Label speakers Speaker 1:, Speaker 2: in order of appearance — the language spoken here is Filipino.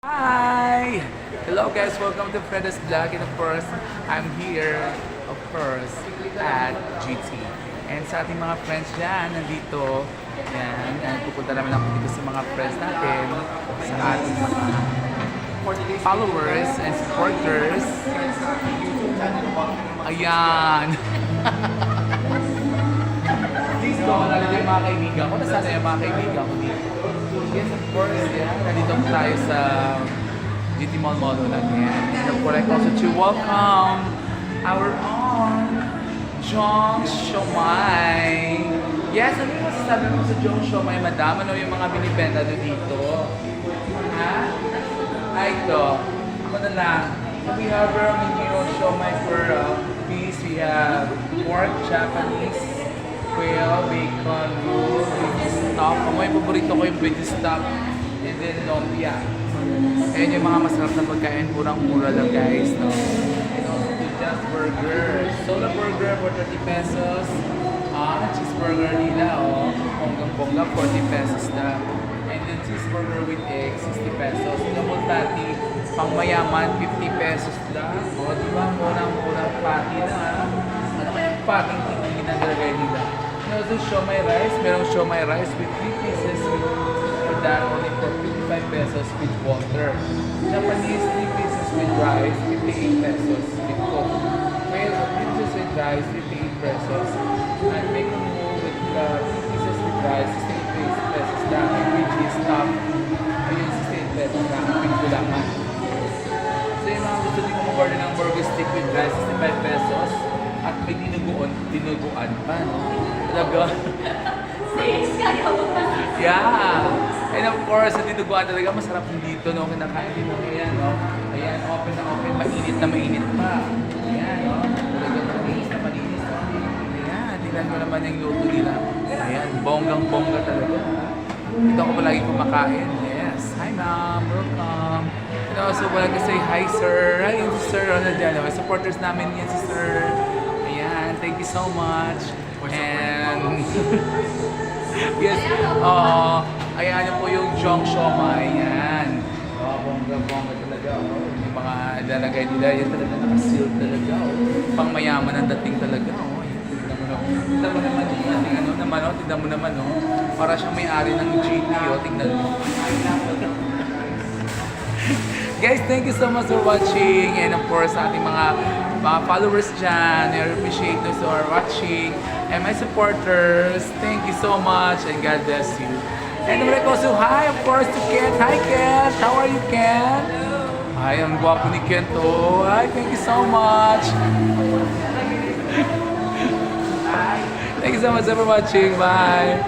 Speaker 1: Hi! Hello guys, welcome to Freda's Vlog, and of course, I'm here, of course, at GT. And sa ating mga friends dyan, nandito, yan, pupunta naman ako dito sa mga friends natin, sa ating mga followers and supporters. Ayan! Please go, nalito yung mga kaibigan ko. Nasaan na yung mga kaibigan ko dito? Yes, of course, yeah. Nandito tayo sa GT Mall lang yan. And of course, I also to welcome our own Jong Siomai. Yes, ano yung masasabi mo sa Jong Siomai, madam? Ano yung mga binibenta doon dito? Ha? Ay, ito. Ako na lang. So we have our menu Siomai for beef. We have pork, Japanese, quail, bacon, roll, British stuff. Ako yung paborito ko yung British stuff. And then lumpia. Ayan yung mga masarap na pagkain. Murang-mura lang guys. No? And also the just burger. Solo burger for 30 pesos. Cheeseburger nila. Bonggang-bongga, 40 pesos na. And then cheeseburger with egg, 60 pesos. Double patty, pang mayaman, 50 pesos lang. Diba? Murang-murang patty na. Ano ba yung patty ginagagay nila? Also, siomai rice. Merong siomai rice with 3 pieces for that only for 55 pesos with water. Japanese 3 pieces with rice, 58 pesos with coke. Quail 3 pieces with rice, 58 pesos. And bacon roll with 3 pieces with rice, 68 pesos lang. And which is ayun, 68 pesos lang. With gulaman. So yung mga gusto din kumagorder ng burger stick with rice, 65 pesos. At may dinuguan pa, no? Talaga. Yeah! And of course, sa dinuguan talaga, masarap din dito, no? Kinakain din mo, ayan, no? Ayan, open na open, mainit na mainit pa. Ayan, no? Talaga malinis na malinis. Ayan, tingnan mo naman yung luto nila. Ayan, bonggang-bongga talaga. Ito ako palagi kumakain. Yes. Hi, ma'am. Welcome. And also, wala ka say hi, sir. Hi, yun si Sir Ronald dyan. Supporters namin yan si Sir. Ayan, thank you so much. And yes, ayan yun po yung Jong Siomai. Ayan. Bongga-bongga talaga. Yung mga lalagay nila, yan talaga nakaseal talaga. Pang mayaman ang dating talaga. Tignan mo naman yung ating ano naman, tignan mo naman, no? Para siyang may-ari ng GT, tignan mo. Guys, thank you so much for watching, and of course sa ating mga followers dyan, I appreciate those who are watching, and my supporters, thank you so much, and God bless you. And we're also hi, of course, to Kent. Hi, Kent! How are you, Kent? Hi, ang gwapo ni Kent, oh. Hi, thank you so much. Thank you so much for watching. Bye!